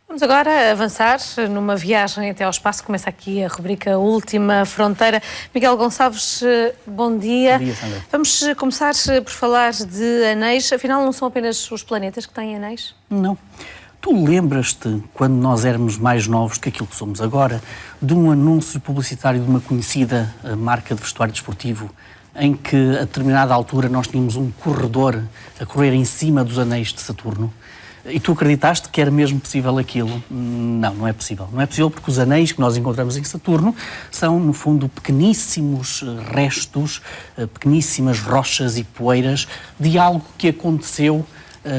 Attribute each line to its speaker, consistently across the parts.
Speaker 1: Vamos agora avançar numa viagem até ao espaço. Começa aqui a rubrica Última Fronteira. Miguel Gonçalves, bom dia.
Speaker 2: Bom dia, Sandra.
Speaker 1: Vamos começar por falar de anéis. Afinal, não são apenas os planetas que têm anéis?
Speaker 2: Não. Tu lembras-te, quando nós éramos mais novos do que aquilo que somos agora, de um anúncio publicitário de uma conhecida marca de vestuário desportivo, em que a determinada altura nós tínhamos um corredor a correr em cima dos anéis de Saturno? E tu acreditaste que era mesmo possível aquilo? Não, não é possível. Não é possível porque os anéis que nós encontramos em Saturno são, no fundo, pequeníssimos restos, pequeníssimas rochas e poeiras de algo que aconteceu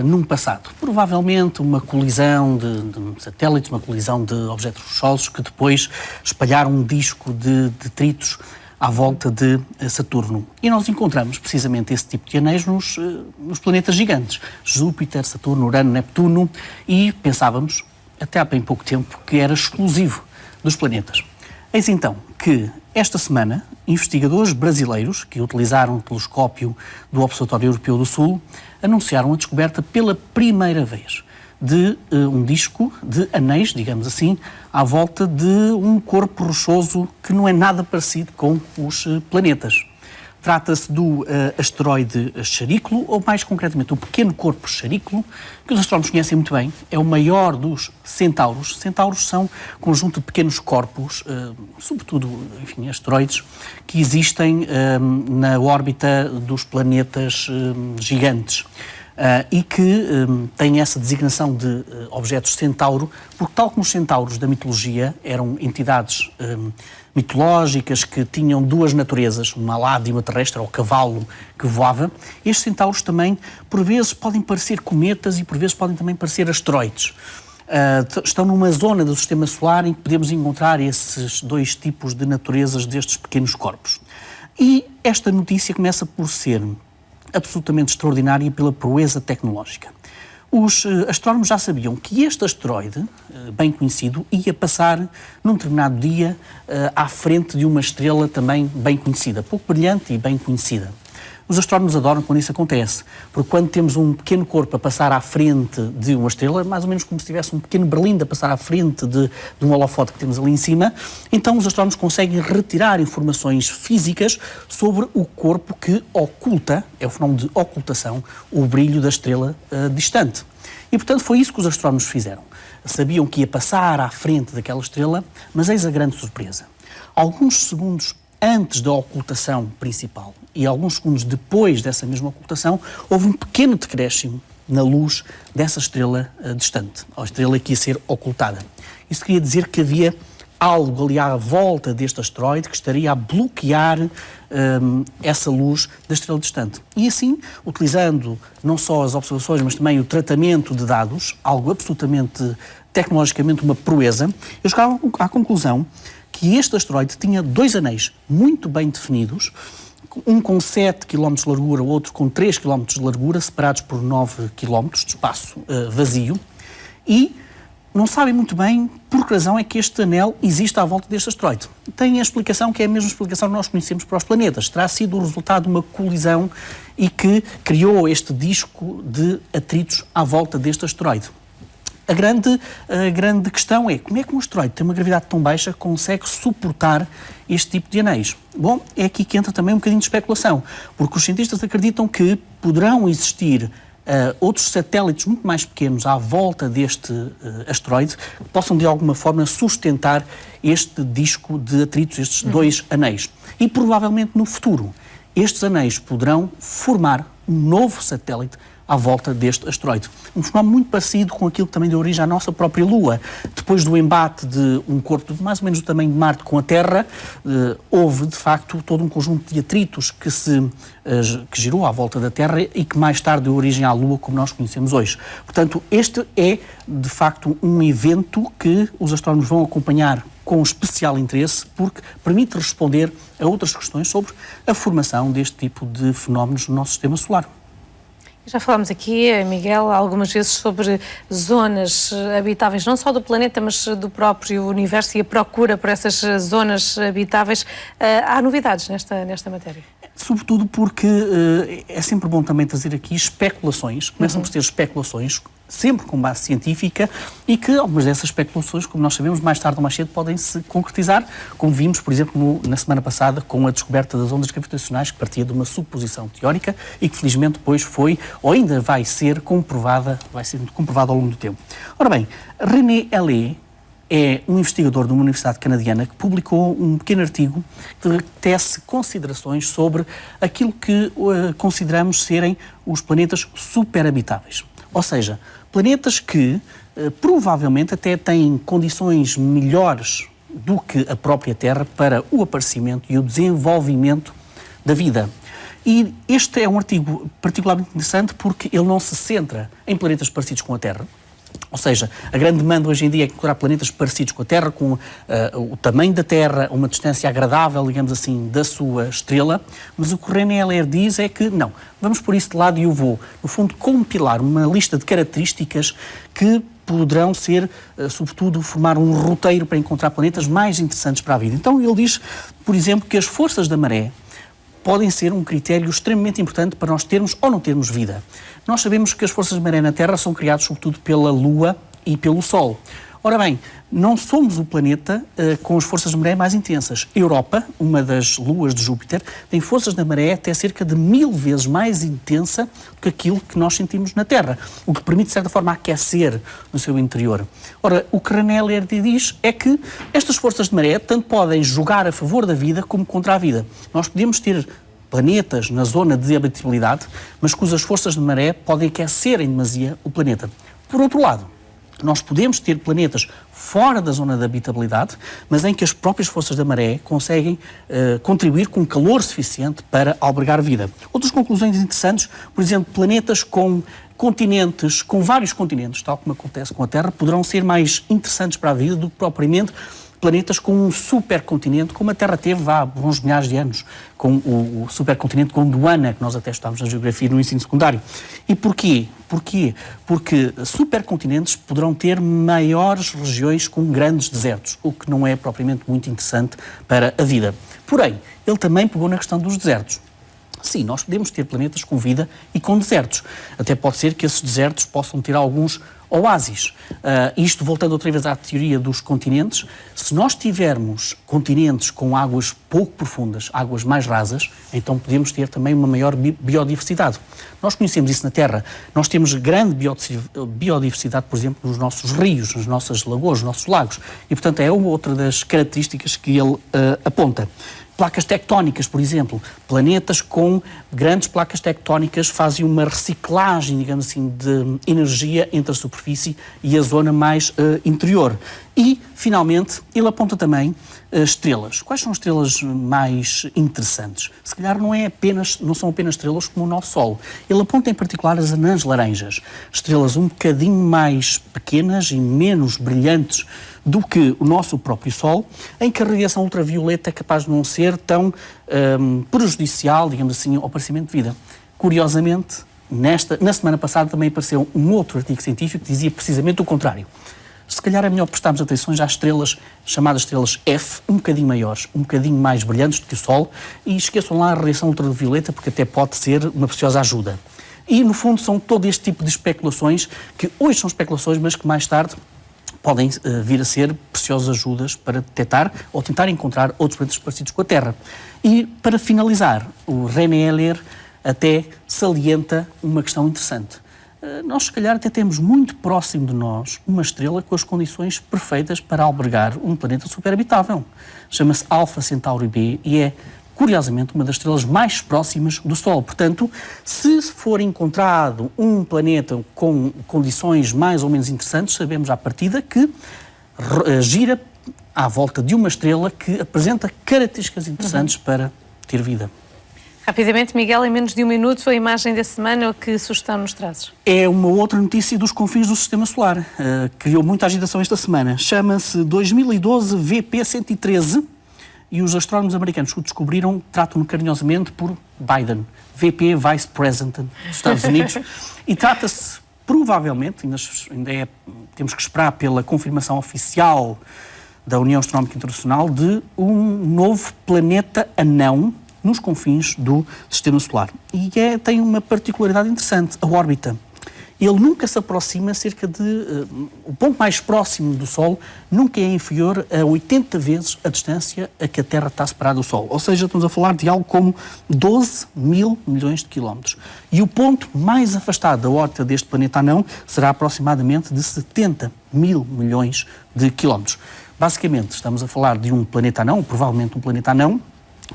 Speaker 2: num passado. Provavelmente uma colisão de satélites, uma colisão de objetos rochosos que depois espalharam um disco de detritos à volta de Saturno. E nós encontramos precisamente esse tipo de anéis nos planetas gigantes. Júpiter, Saturno, Urano, Neptuno, e pensávamos, até há bem pouco tempo, que era exclusivo dos planetas. Eis então que, esta semana, investigadores brasileiros, que utilizaram o telescópio do Observatório Europeu do Sul, anunciaram a descoberta pela primeira vez de um disco de anéis, digamos assim, à volta de um corpo rochoso que não é nada parecido com os planetas. Trata-se do asteroide Charículo, ou mais concretamente o pequeno corpo Charículo, que os astrónomos conhecem muito bem. É o maior dos centauros. Centauros são um conjunto de pequenos corpos, sobretudo, enfim, asteroides, que existem na órbita dos planetas gigantes. E que tem essa designação de objetos centauro, porque tal como os centauros da mitologia eram entidades mitológicas que tinham duas naturezas, uma alada e uma terrestre, ou cavalo que voava, estes centauros também, por vezes, podem parecer cometas e por vezes podem também parecer asteroides. Estão numa zona do Sistema Solar em que podemos encontrar esses dois tipos de naturezas destes pequenos corpos. E esta notícia começa por ser absolutamente extraordinária pela proeza tecnológica. Os astrónomos já sabiam que este asteroide, bem conhecido, ia passar num determinado dia à frente de uma estrela também bem conhecida, pouco brilhante e bem conhecida. Os astrónomos adoram quando isso acontece, porque quando temos um pequeno corpo a passar à frente de uma estrela, mais ou menos como se tivesse um pequeno berlindo a passar à frente de um holofote que temos ali em cima, então os astrónomos conseguem retirar informações físicas sobre o corpo que oculta, é o fenómeno de ocultação, o brilho da estrela distante. E, portanto, foi isso que os astrónomos fizeram. Sabiam que ia passar à frente daquela estrela, mas eis a grande surpresa. Alguns segundos antes da ocultação principal e alguns segundos depois dessa mesma ocultação, houve um pequeno decréscimo na luz dessa estrela distante, a estrela que ia ser ocultada. Isso queria dizer que havia algo ali à volta deste asteroide que estaria a bloquear essa luz da estrela distante. E assim, utilizando não só as observações, mas também o tratamento de dados, algo absolutamente tecnologicamente uma proeza, eu chegava à conclusão que este asteroide tinha dois anéis muito bem definidos, um com 7 km de largura, o outro com 3 km de largura, separados por 9 km de espaço vazio, e não sabem muito bem por que razão é que este anel existe à volta deste asteroide. Tem a explicação que é a mesma explicação que nós conhecemos para os planetas. Terá sido o resultado de uma colisão e que criou este disco de atritos à volta deste asteroide. A grande questão é como é que um asteroide tem uma gravidade tão baixa que consegue suportar este tipo de anéis? Bom, é aqui que entra também um bocadinho de especulação, porque os cientistas acreditam que poderão existir outros satélites muito mais pequenos à volta deste asteroide que possam de alguma forma sustentar este disco de atritos, estes dois anéis. E provavelmente no futuro estes anéis poderão formar um novo satélite à volta deste asteroide. Um fenómeno muito parecido com aquilo que também deu origem à nossa própria Lua. Depois do embate de um corpo de mais ou menos do tamanho de Marte com a Terra, houve, de facto, todo um conjunto de atritos que girou à volta da Terra e que mais tarde deu origem à Lua, como nós conhecemos hoje. Portanto, este é, de facto, um evento que os astrónomos vão acompanhar com especial interesse, porque permite responder a outras questões sobre a formação deste tipo de fenómenos no nosso sistema solar.
Speaker 1: Já falámos aqui, Miguel, algumas vezes sobre zonas habitáveis, não só do planeta, mas do próprio universo e a procura por essas zonas habitáveis. Há novidades nesta matéria?
Speaker 2: Sobretudo porque é sempre bom também trazer aqui especulações, começam por ser especulações, sempre com base científica, e que algumas dessas especulações, como nós sabemos, mais tarde ou mais cedo podem se concretizar, como vimos, por exemplo, na semana passada, com a descoberta das ondas gravitacionais, que partia de uma suposição teórica e que felizmente depois foi, ou ainda vai ser comprovada ao longo do tempo. Ora bem, René Hallé é um investigador de uma universidade canadiana que publicou um pequeno artigo que tece considerações sobre aquilo que consideramos serem os planetas superhabitáveis. Ou seja, planetas que provavelmente até têm condições melhores do que a própria Terra para o aparecimento e o desenvolvimento da vida. E este é um artigo particularmente interessante porque ele não se centra em planetas parecidos com a Terra. Ou seja, a grande demanda hoje em dia é encontrar planetas parecidos com a Terra, com o tamanho da Terra, uma distância agradável, digamos assim, da sua estrela, mas o que o René Hallé diz é que não, vamos por isso de lado e eu vou, no fundo, compilar uma lista de características que poderão ser, sobretudo, formar um roteiro para encontrar planetas mais interessantes para a vida. Então ele diz, por exemplo, que as forças da maré podem ser um critério extremamente importante para nós termos ou não termos vida. Nós sabemos que as forças de maré na Terra são criadas sobretudo pela Lua e pelo Sol. Ora bem, não somos o planeta com as forças de maré mais intensas. A Europa, uma das luas de Júpiter, tem forças de maré até cerca de 1000 vezes mais intensa do que aquilo que nós sentimos na Terra, o que permite, de certa forma, aquecer no seu interior. Ora, o que René Hallé diz é que estas forças de maré tanto podem jogar a favor da vida como contra a vida. Nós podemos ter planetas na zona de habitabilidade, mas cujas forças de maré podem aquecer em demasia o planeta. Por outro lado, nós podemos ter planetas fora da zona de habitabilidade, mas em que as próprias forças da maré conseguem contribuir com calor suficiente para albergar vida. Outras conclusões interessantes, por exemplo, planetas com continentes, com vários continentes, tal como acontece com a Terra, poderão ser mais interessantes para a vida do que propriamente planetas com um supercontinente, como a Terra teve há bons milhares de anos, com o supercontinente Gondwana, que nós até estudávamos na geografia no ensino secundário. E porquê? Porque supercontinentes poderão ter maiores regiões com grandes desertos, o que não é propriamente muito interessante para a vida. Porém, ele também pegou na questão dos desertos. Sim, nós podemos ter planetas com vida e com desertos. Até pode ser que esses desertos possam ter alguns oásis. Isto voltando outra vez à teoria dos continentes, se nós tivermos continentes com águas pouco profundas, águas mais rasas, então podemos ter também uma maior biodiversidade. Nós conhecemos isso na Terra. Nós temos grande biodiversidade, por exemplo, nos nossos rios, nas nossas lagoas, nos nossos lagos. E, portanto, é uma outra das características que ele aponta. Placas tectónicas, por exemplo, planetas com grandes placas tectónicas fazem uma reciclagem, digamos assim, de energia entre a superfície e a zona mais interior. E, finalmente, ele aponta também estrelas. Quais são as estrelas mais interessantes? Se calhar não são apenas estrelas como o nosso Sol. Ele aponta em particular as anãs laranjas, estrelas um bocadinho mais pequenas e menos brilhantes do que o nosso próprio Sol, em que a radiação ultravioleta é capaz de não ser tão prejudicial, digamos assim, ao aparecimento de vida. Curiosamente, na semana passada também apareceu um outro artigo científico que dizia precisamente o contrário. Se calhar é melhor prestarmos atenção às estrelas, chamadas estrelas F, um bocadinho maiores, um bocadinho mais brilhantes do que o Sol, e esqueçam lá a radiação ultravioleta, porque até pode ser uma preciosa ajuda. E, no fundo, são todo este tipo de especulações, que hoje são especulações, mas que mais tarde podem vir a ser preciosas ajudas para detectar ou tentar encontrar outros planetas parecidos com a Terra. E, para finalizar, o René Hallé até salienta uma questão interessante. Nós, se calhar, até temos muito próximo de nós uma estrela com as condições perfeitas para albergar um planeta superhabitável. Chama-se Alpha Centauri B e é, curiosamente, uma das estrelas mais próximas do Sol. Portanto, se for encontrado um planeta com condições mais ou menos interessantes, sabemos à partida que gira à volta de uma estrela que apresenta características interessantes para ter vida.
Speaker 1: Rapidamente, Miguel, em menos de um minuto, a imagem da semana, que sugestão nos trazes?
Speaker 2: É uma outra notícia dos confins do Sistema Solar. Criou muita agitação esta semana. Chama-se 2012 VP-113 e os astrónomos americanos que o descobriram tratam-no carinhosamente por Biden, VP Vice President dos Estados Unidos. E trata-se, provavelmente, temos que esperar pela confirmação oficial da União Astronómica Internacional, de um novo planeta anão nos confins do Sistema Solar. E tem uma particularidade interessante, a órbita. Ele nunca se aproxima cerca de... o ponto mais próximo do Sol nunca é inferior a 80 vezes a distância a que a Terra está separada do Sol. Ou seja, estamos a falar de algo como 12 mil milhões de quilómetros. E o ponto mais afastado da órbita deste planeta anão será aproximadamente de 70 mil milhões de quilómetros. Basicamente, estamos a falar de um planeta anão, provavelmente um planeta anão,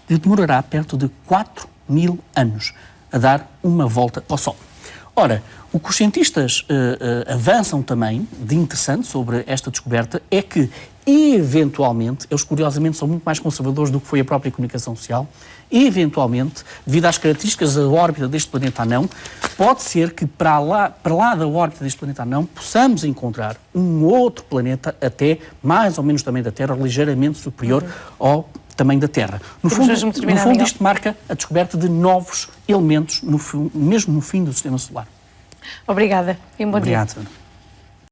Speaker 2: que demorará perto de 4 mil anos a dar uma volta ao Sol. Ora, o que os cientistas avançam também, de interessante sobre esta descoberta, é que, eventualmente, eles curiosamente são muito mais conservadores do que foi a própria comunicação social, eventualmente, devido às características da órbita deste planeta anão, pode ser que para lá da órbita deste planeta anão possamos encontrar um outro planeta até mais ou menos também da Terra, ligeiramente superior ao tamanho da Terra. No fundo, isto marca a descoberta de novos elementos, mesmo no fim do Sistema Solar.
Speaker 1: Obrigada e um bom dia.
Speaker 2: Obrigado.